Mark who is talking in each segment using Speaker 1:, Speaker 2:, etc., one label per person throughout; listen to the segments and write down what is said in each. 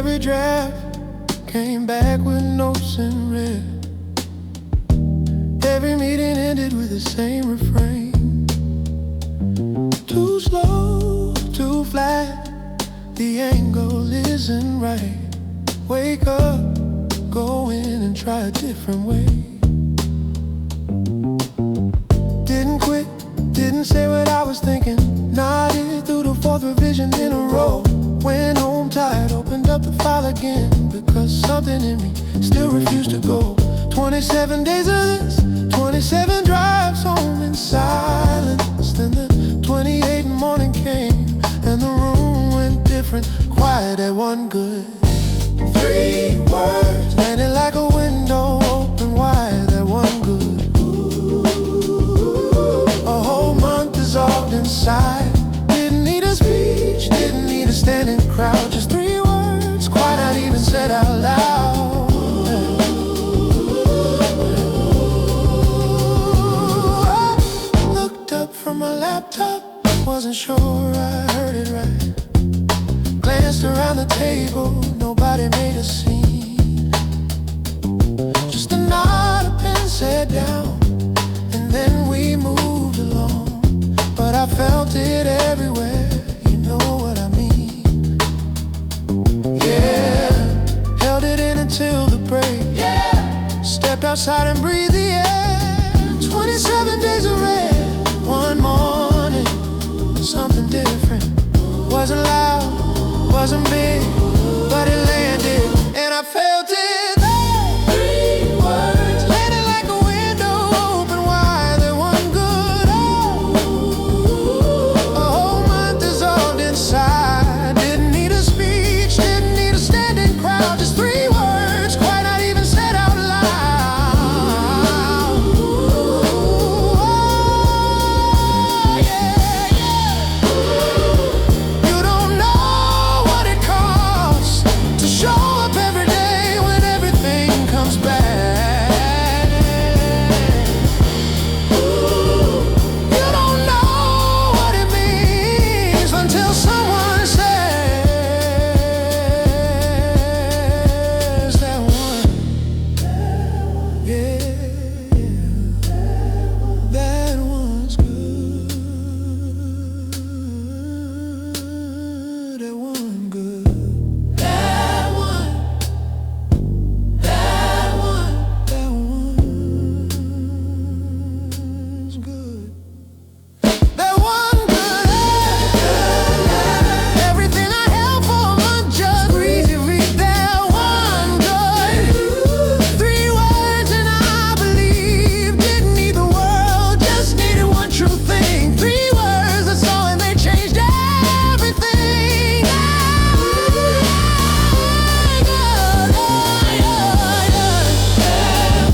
Speaker 1: Every draft came back with notes in red. Every meeting ended with the same refrain. Too slow, too flat, the angle isn't right. Wake up, go in and try a different way. Didn't quit, didn't say what I was thinking. Nodded through the fourth revision in a row. Went home tired, opened up the file again, because something in me still refused to go. 27 days of this, 27 drives home in silence. Then the 28th morning came, and the room went different. Quiet at one good. 3 words landed like a window open wide at one good. A whole month dissolved inside. Didn't need a speech, didn't need a standing crowd. Just 3 words, quite not even said out loud. I looked up from my laptop, wasn't sure I heard it right. Glanced around the table, nobody made a scene. Just a nod, a pen set down, and then we moved along. But I felt it everywhere, you know what I mean. Yeah, held it in until the break. Yeah, stepped outside and breathed the air. 27 days of red. One morning, something different. Wasn't loud, wasn't big, but it landed, and I felt it. 3 words landed like a window open wide. That one good. A whole month dissolved inside. Didn't need a speech, didn't need a standing crowd. Just 3 words, quite not even said out loud. Yeah, yeah. You don't know what it costs to show up every day when everything comes back. You don't know what it means until someone says that one. Yeah, that one's good. That one good. That one. That one. That one's good. That one good. Everything I held for a month just breezy read. That one good. 3 words and I believe. Didn't need the world, just needed one true thing. 3 words, that's all, and they changed everything. That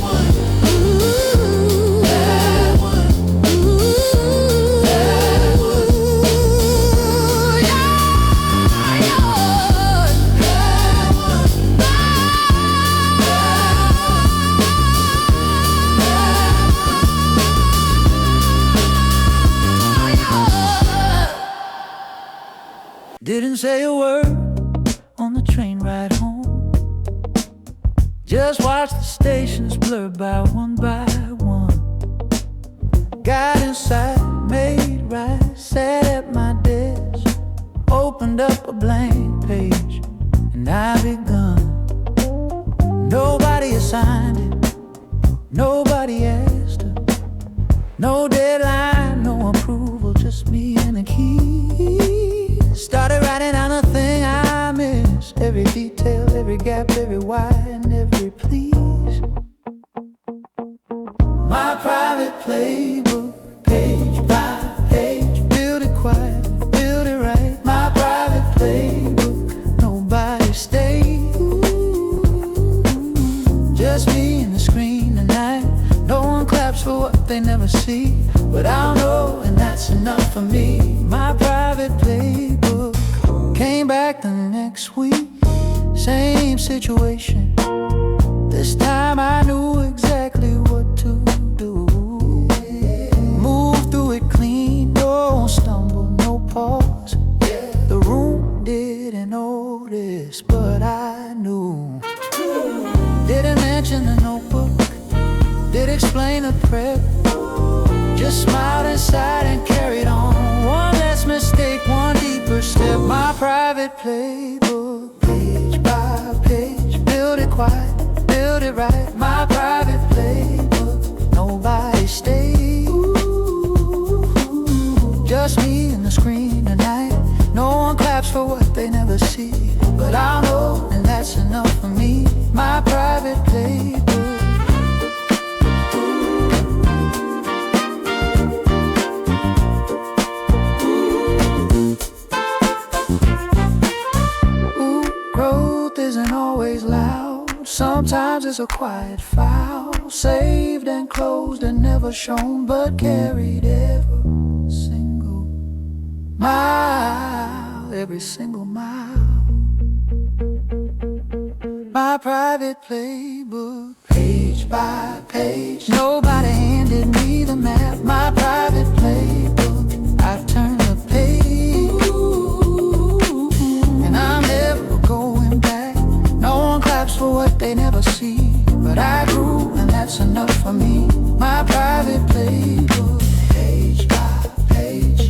Speaker 1: one. Ooh, that one. Ooh, that one. Ooh, yeah, yeah. That one.
Speaker 2: Didn't say a word on the train ride home. Just watched the stations blur by one. Got inside, made right, sat at my desk, opened up a blank page, and I begun. Nobody assigned it, nobody asked her. No deadline, no approval, just me and a key. Started writing down the thing I missed, every detail, every gap, every why, and every please. My private playbook, page by page, build it quiet, build it right. My private playbook, nobody stayed. Just me and the screen tonight. No one claps for what they never see, but I'll know, and that's enough for me. My private playbook came back the next week. Same situation. This time I knew exactly what to do. Move through it clean, no stumble, no pause. The room didn't notice, but I I knew. Didn't mention the notebook, did explain the prep. Just smiled inside and carried on. One less mistake, one deeper step. My private playbook, page by page. Build it quiet, build it right. My private playbook, nobody stays. Just me and the screen tonight. No one claps for what they never see, but I'll know, and that's enough for me. My private playbook. Growth isn't always loud. Sometimes it's a quiet file, saved and closed and never shown, but carried every single mile, every single mile. My private playbook, page by page. Nobody handed me the map. My private playbook, I've turned the page, and I'm never going back. No one claps for what they never see, but I grew, and that's enough for me. My private playbook, page by page.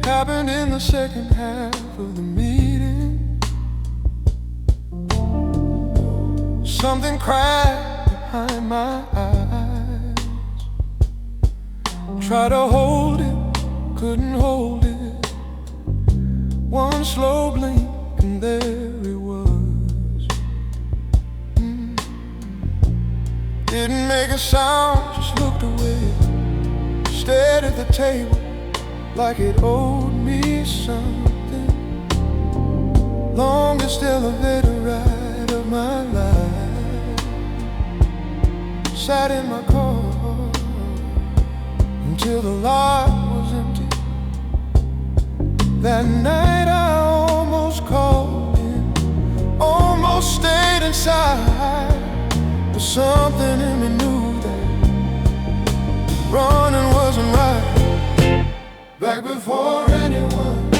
Speaker 1: Happened in the second half of the meeting. Something cracked behind my eyes. Tried to hold it, couldn't hold it. One slow blink and there it was. Didn't make a sound, just looked away. Stared at the table like it owed me something. Longest elevator ride of my life. Sat in my car until the lot was empty. That night I almost called in, almost stayed inside, but something in me knew that running wasn't right. Back before anyone,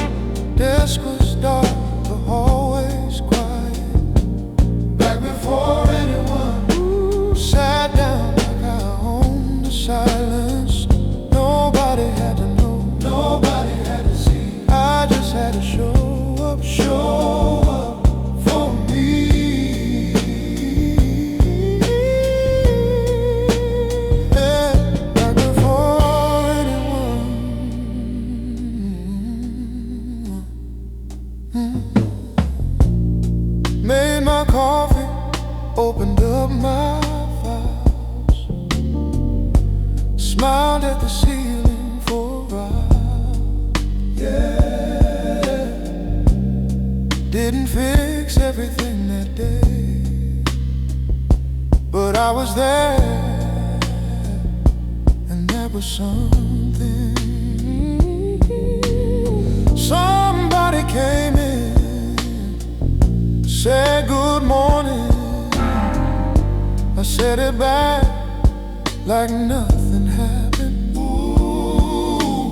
Speaker 1: desk was dark, the hallways quiet. Back before anyone sat down like I owned the silence. Nobody had to know, nobody had to see. I just had to show up for me. Made my coffee, opened up my files, smiled at the ceiling for a while. Yeah, didn't fix everything that day, but I was there, and that was something. Somebody came in, said good morning. I said it back like nothing happened. Ooh,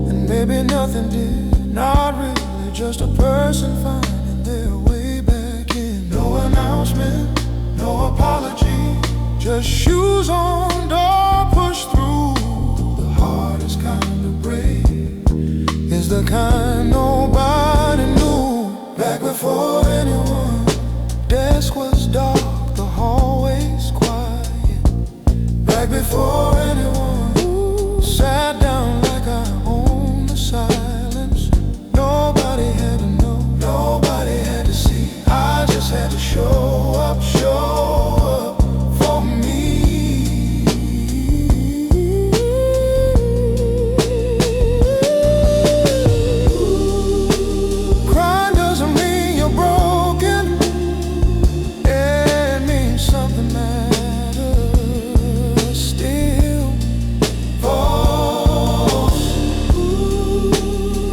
Speaker 1: and maybe nothing did, not really, just a person finding their way back in. No announcement, no apology, just shoes on, door push through. The hardest kind of break is is the kind nobody knew. Back before anyone, desk was dark, the hallways quiet. Back before anyone sat down like I owned the silence. Nobody had to know, nobody had to see. I just had to show up for me. Crying doesn't mean you're broken. It means something matters still. For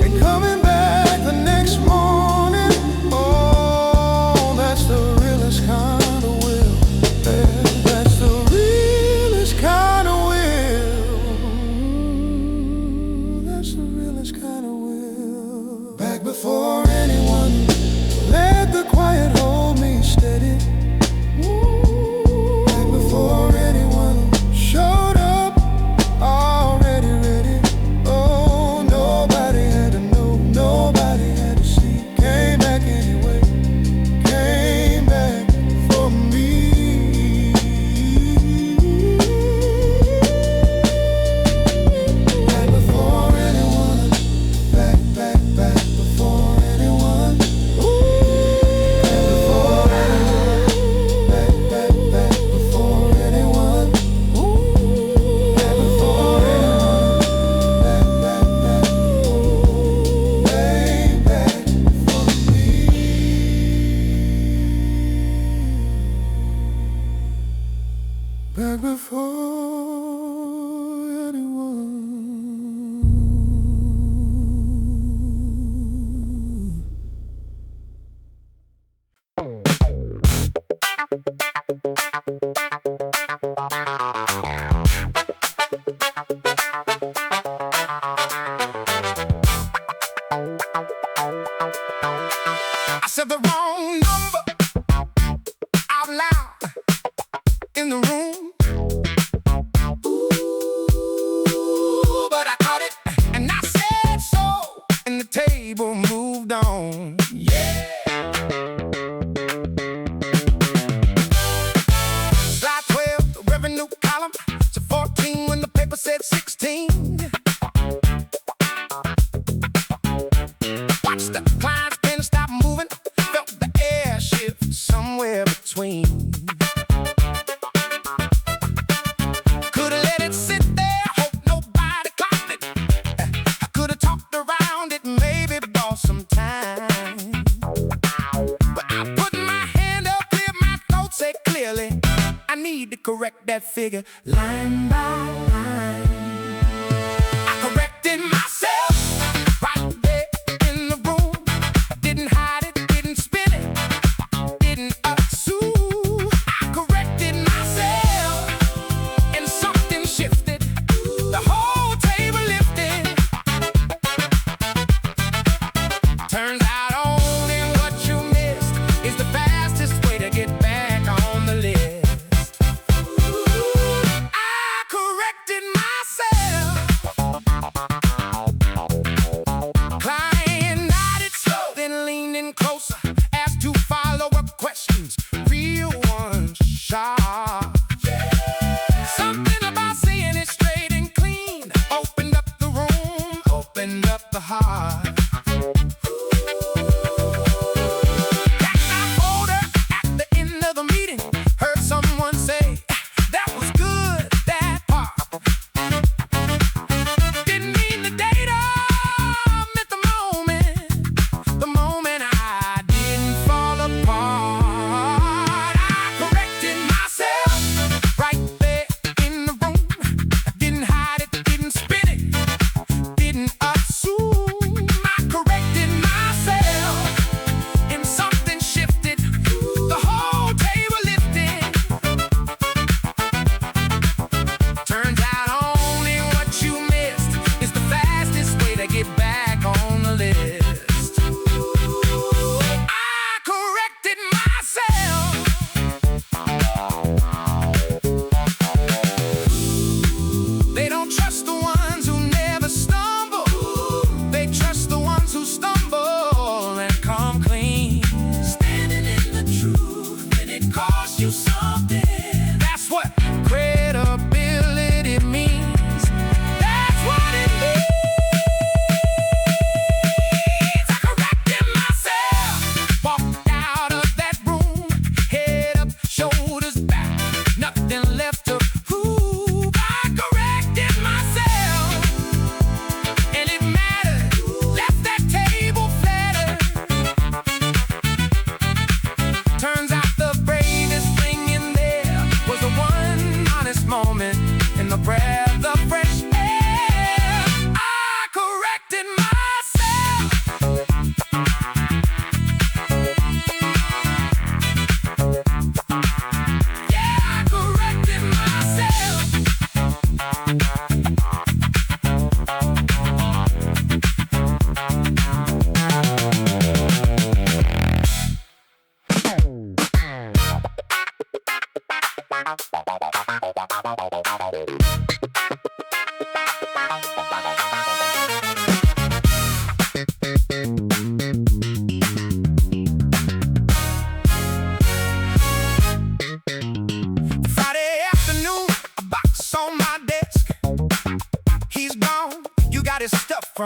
Speaker 1: and coming back the next morning, oh, that's the realest kind of will. Yeah, that's the realest kind of will. That's the realest kind of will. Back before anyone let the quiet hold me steady. Back before anyone showed up already ready. Oh, nobody had to know, nobody had to see. Came back anyway, came back for me. Back before anyone, back before anyone. Back before anyone, back before anyone. Back before anyone, back for me. Back before anyone. I said the wrong number out loud in the room. Ooh, but I caught it and I said so, and the table moved on. Yeah. Slide 12, the revenue column. So 14 when the paper said 16. Watched the client's pen stop moving. Felt the air shift somewhere between. Could've let it sit there, hope nobody caught it. I could've talked around it, maybe bought some time. But I put my hand up, cleared my throat, said clearly, I need to correct that figure line by line. I corrected myself right there in the room. Didn't hide it, didn't spin it, didn't assume. I corrected myself and something shifted. The whole table lifted. Turns out only what you missed is the fastest way to get back on the list. I corrected myself. Client nodded slow, then leaned in closer, asked 2 follow-up questions, real ones, sharp. Something about seeing it straight and clean opened up the room, opened up the heart. Got my folder at the end of the meeting. Heard someone say, that was good, that part. Didn't mean the data, meant the moment I didn't fall apart. I corrected myself right there in the room. I didn't hide it, didn't spin it, didn't assume. I corrected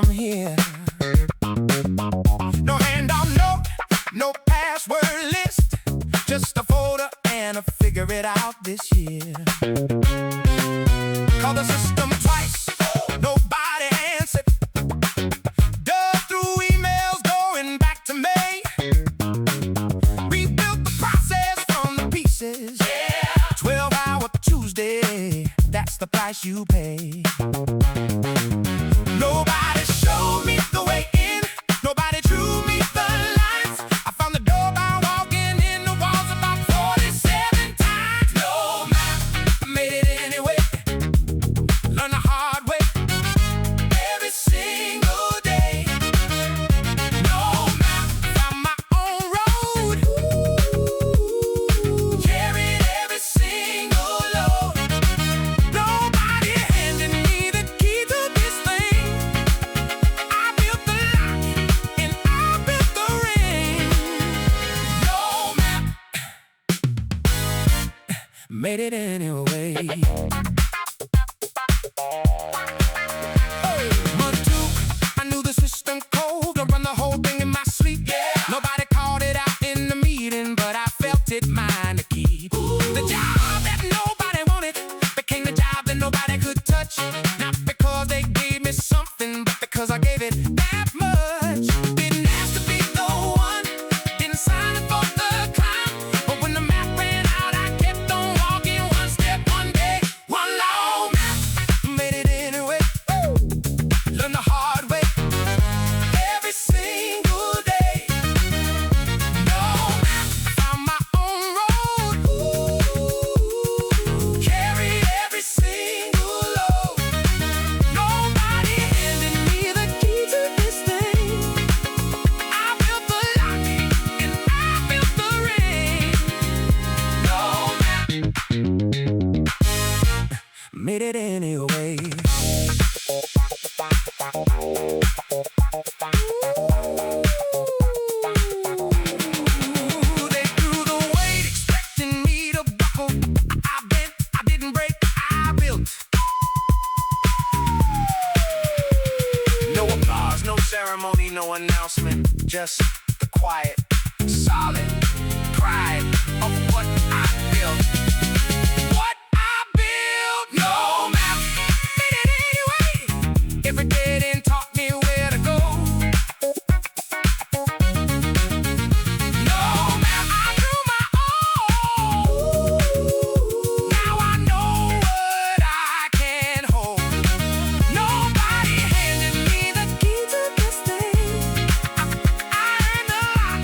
Speaker 1: from here. No handout note, no password list, just a folder and a figure it out this year. Call the system twice, nobody answered. Dug through emails going back to May. Rebuilt the process from the pieces. 12-hour Tuesday, that's the price you pay. Nobody showed me the way in, nobody drew me the lines. I found the door by walking in the walls about 47 times. No map, made it anyway. Learn the hard way, every single day. No map, found my own road. Carried every single load. Nobody handed me the key to this thing. I built the lock and I built the ring. No map, made it anyway. I knew the system code, don't run the whole thing in my sleep. Nobody called it out in the meeting, but I felt it mine to keep. The job that nobody wanted became the job that nobody could touch. Not because they gave me something, but because I gave it that much. Didn't ask to be the one, didn't sign up for the climb. But when the map ran out, I kept on walking one step, one day, one long map. Made it anyway. Learn the hard way, every single day. No map, found my own road. Carried every single load. Nobody handed me the key to this thing. I built the lock and I built the ring. No map, made it anyway. They threw the weight, expecting me to buckle. I bent, I didn't break, I built. No applause, no ceremony, no announcement. Just the quiet, solid pride of what I built. What I built, no map, made it anyway. Every day then taught me where to go. No map, I drew my own. Now I know what I can hold. Nobody handed me the key to this thing. I earned the lock,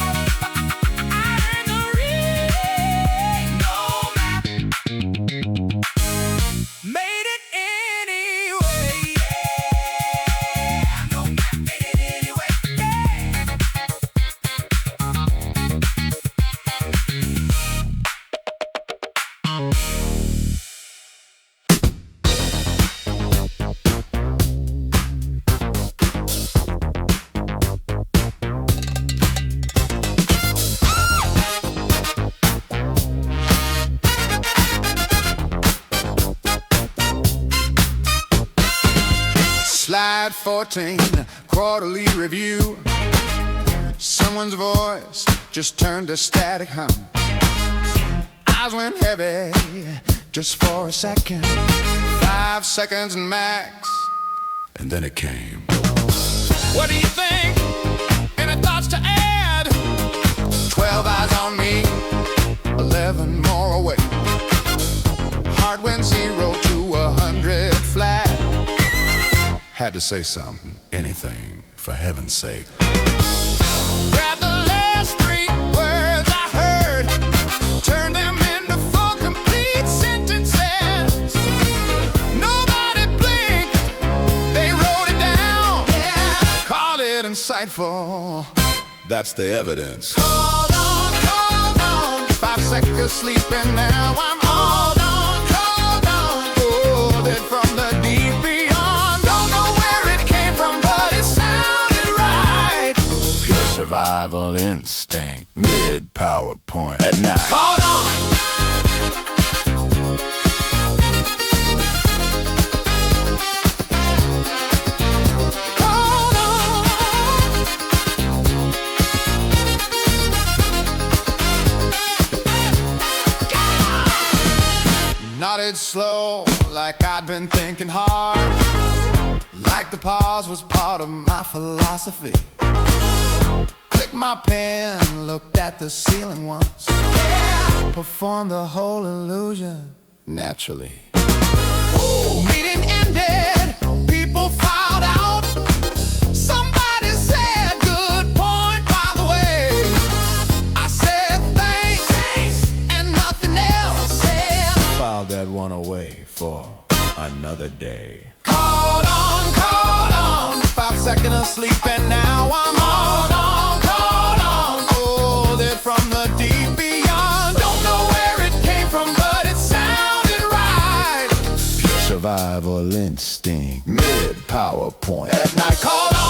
Speaker 1: I earned the ring. No map, made it anyway. No map, made it anyway.
Speaker 3: Slide 14, quarterly review. Someone's voice just turned to static hum. Eyes went heavy just for a second. 5 seconds max, and then it came. What do you think? Any thoughts to add? 12 eyes on me, 11 more away. Heart went 0 to 100 flat. Had to say something, anything, for heaven's sake. Grab the last 3 words I heard, turn them into 4 complete sentences. Nobody blinked, they wrote it down. Call it insightful, that's the evidence. Hold on, 5 seconds sleeping now. I'm all on, hold on, pulled it from the deep beyond. Don't know where it came from, but it sounded right. Pure survival instinct, mid-PowerPoint at night. Hold on. Hold started slow, like I'd been thinking hard, like the pause was part of my philosophy. Clicked my pen, looked at the ceiling once, performed the whole illusion naturally. Meeting ended, people filed out. Somebody said, good point, by the way. I said thanks, and nothing else. Filed that one away for another day. Called on, 5 seconds of sleep, and now I'm called on. Oh, they're from the deep beyond. Don't know where it came from, but it sounded right. Pure survival instinct, mid-PowerPoint. At night, called on.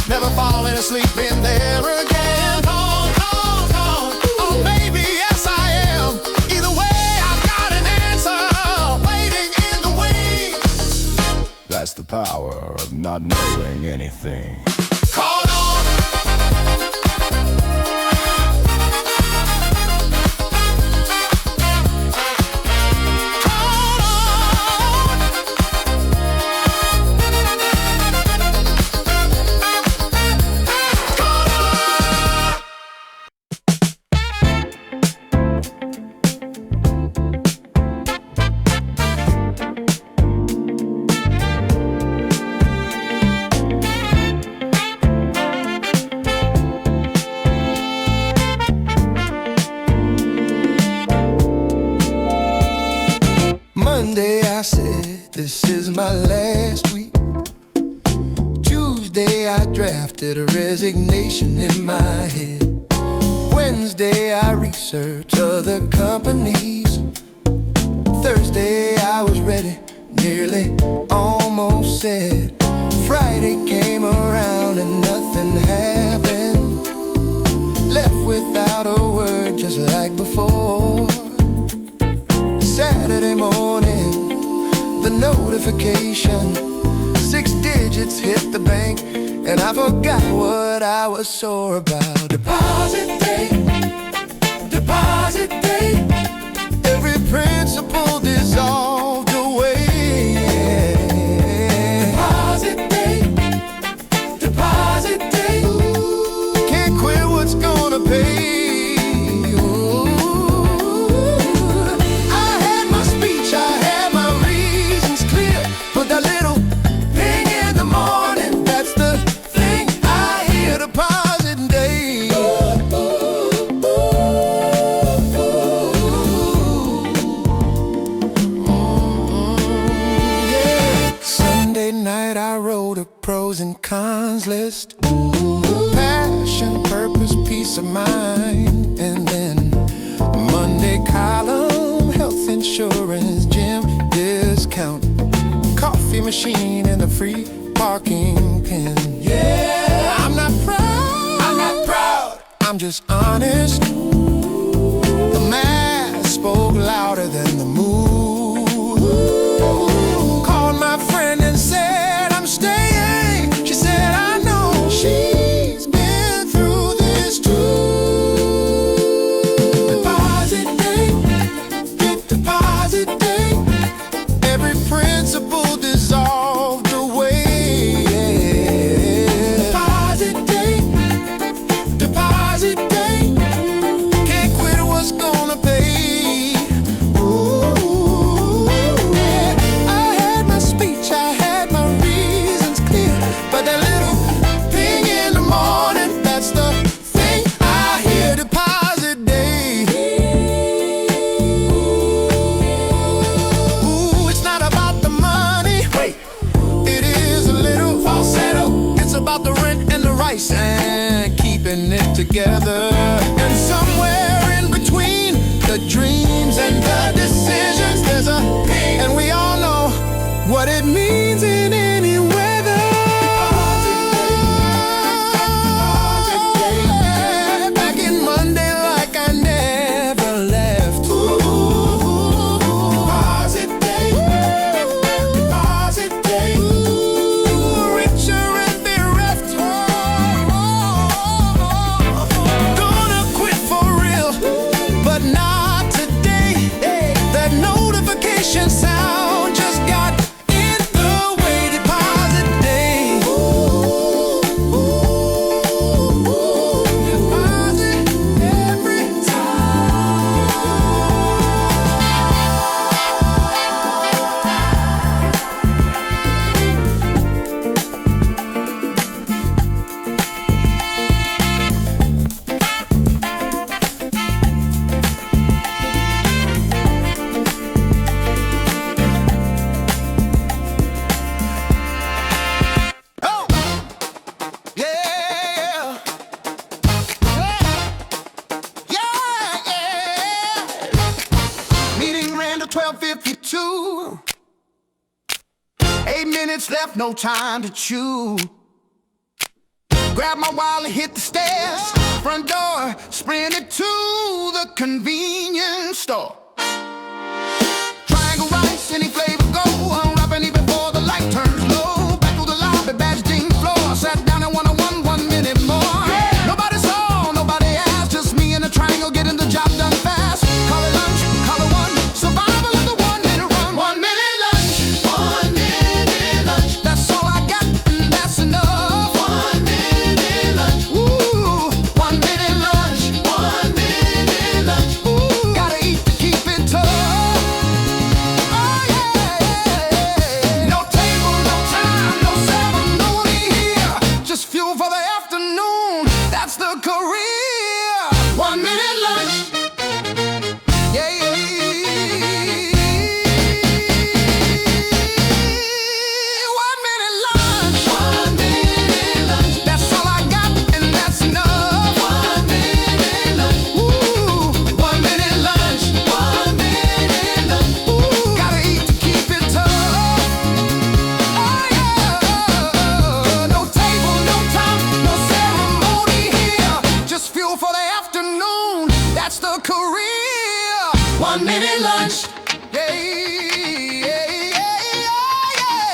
Speaker 3: Never falling asleep in there again. Oh, baby, yes I am. Either way, I've got an answer waiting in the wings. That's the power of not knowing anything. Call on.
Speaker 1: Monday I said, this is my last week. Tuesday I drafted a resignation in my head. Wednesday I researched other companies. Thursday I was ready, nearly almost said. Friday came around and nothing happened. Left without a word, just like before. Saturday morning, the notification, 6 digits hit the bank, and I forgot what I was sore about. Deposit day, deposit day. Every principle dissolved away. Deposit day, deposit day. Can't quit what's gonna pay. Pros and cons list, passion, purpose, peace of mind, and then Monday column, health insurance, gym discount, coffee machine, and a free parking pin. Yeah, I'm not proud, I'm just honest. The math spoke louder than the mood. Called my friend and said I'm staying. She's been through this too. Deposit day, get deposit day. Every principle dissolved away. Deposit day, deposit day.
Speaker 3: 2. 8 minutes left, no time to chew. Grab my wallet, hit the stairs. Front door, sprinted to the convenience store. Triangle rice, any flavor go. Unwrapping it before the light turns low. Back to the lobby, badge ding floor. Sat down and 1 minute more. Yeah. Nobody saw, nobody asked. Just me and the triangle getting the job done fast. Call it lunch, call it one. Survival of the 1 minute run. 1 minute lunch, 1 minute lunch. That's all I got, and that's enough. 1 minute lunch. Ooh, 1 minute lunch, 1 minute lunch. Ooh, gotta eat to keep it tough. Oh yeah. No table, no time, no ceremony here. Just fuel for the afternoon. That's the career. 1 minute lunch. Yeah, yeah. 1 minute lunch. 1 minute lunch. That's all I got, and that's enough. 1 minute lunch. Ooh, 1 minute lunch. 1 minute lunch. Ooh, gotta eat to keep it tough. Oh yeah. No table, no time, no ceremony here. Just fuel for the afternoon. That's the career. 1 minute lunch. Yeah, yeah, yeah, yeah.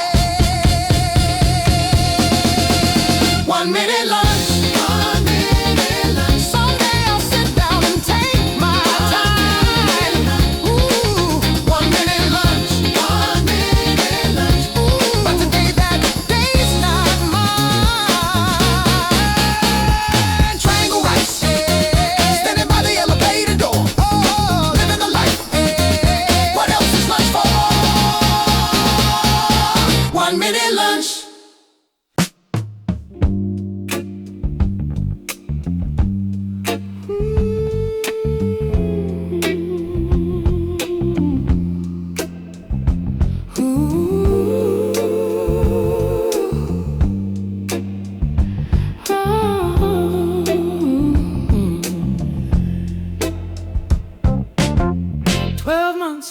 Speaker 3: 1 minute lunch. 1 minute lunch. Someday I'll sit down and take my time. Ooh, 1 minute lunch. 1 minute lunch. Ooh, but today that day's not mine. Triangle rice, standing by the elevator door. Oh, living the life. What else is lunch for? 1 minute lunch.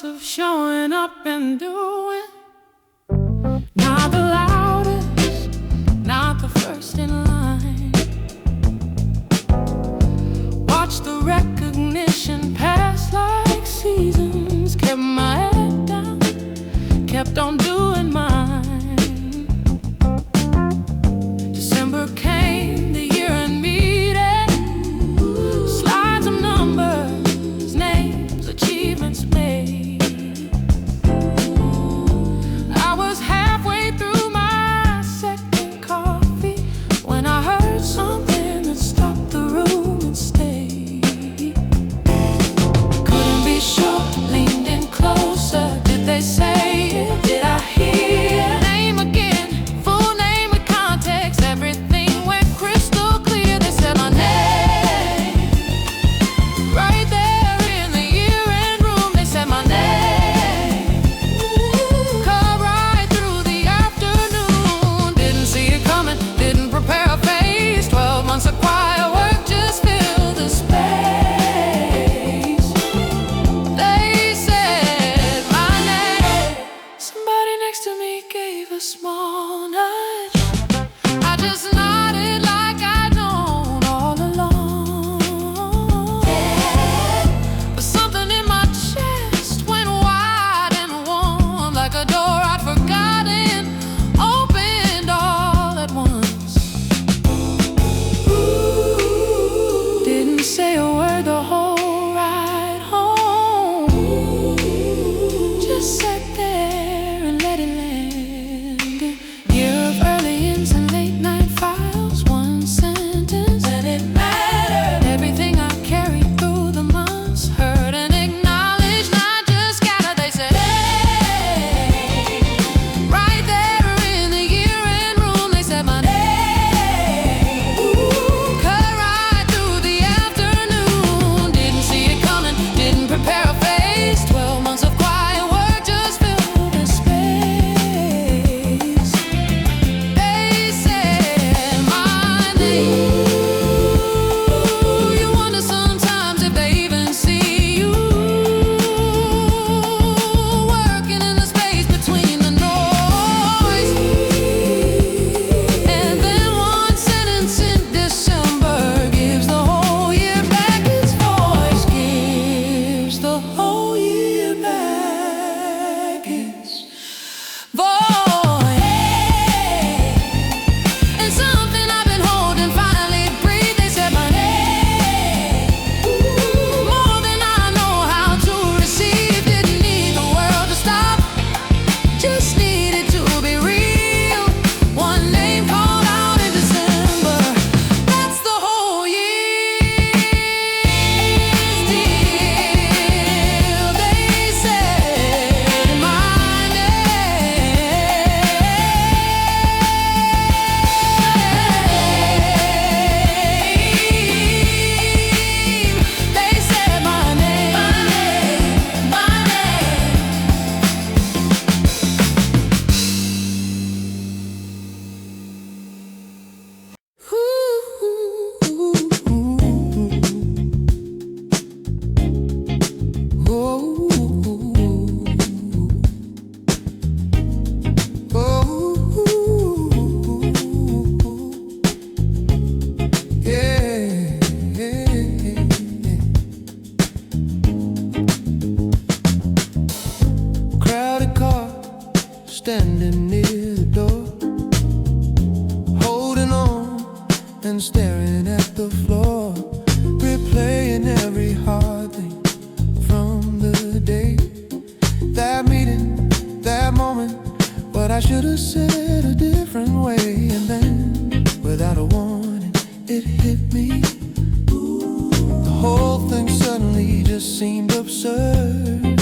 Speaker 2: Of showing up and doing, not the loudest, not the first in line. Watch the recognition pass like seasons. Kept my head down, kept on doing mine. December came, the year and meeting. Slides of numbers, names, achievements made.
Speaker 1: staring at the floor, replaying every hard thing from the day. That meeting, that moment, what I should have said a different way. And then, without a warning, it hit me. The whole thing suddenly just seemed absurd.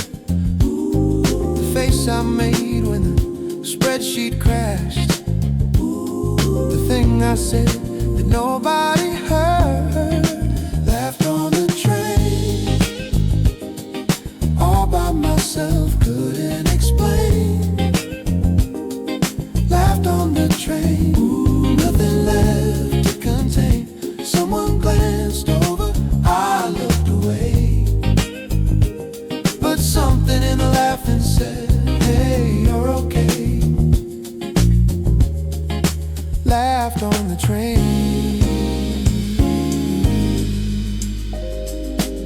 Speaker 1: The face I made when the spreadsheet crashed, the thing I said that nobody heard. Laughed on the train, all by myself, couldn't explain. Laughed on the train, nothing left to contain. Someone glanced over, I looked away, but something in the laughing said, hey, you're okay. Laughed on the train.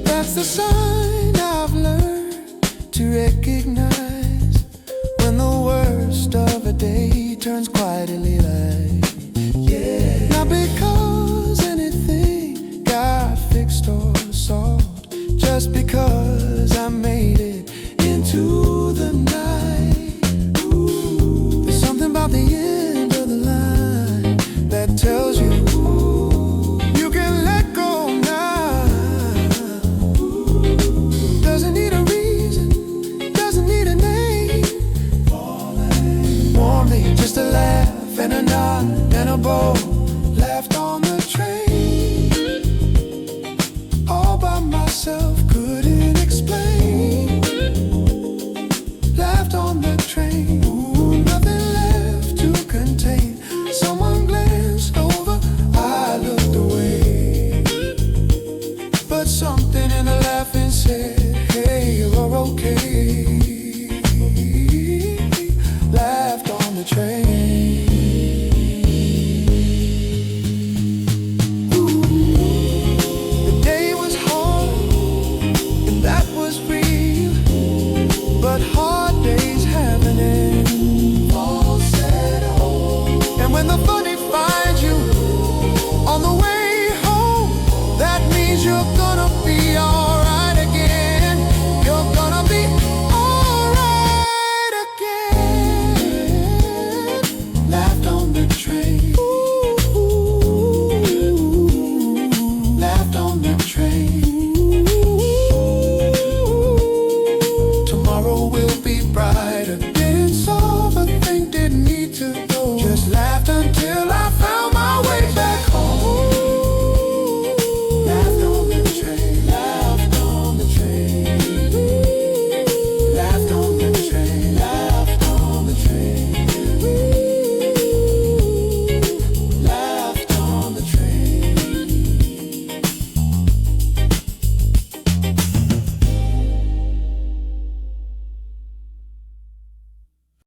Speaker 1: That's the sign I've learned to recognize when the worst of a day turns quietly like, yeah. Not because anything got fixed or solved, just because I made it into the night.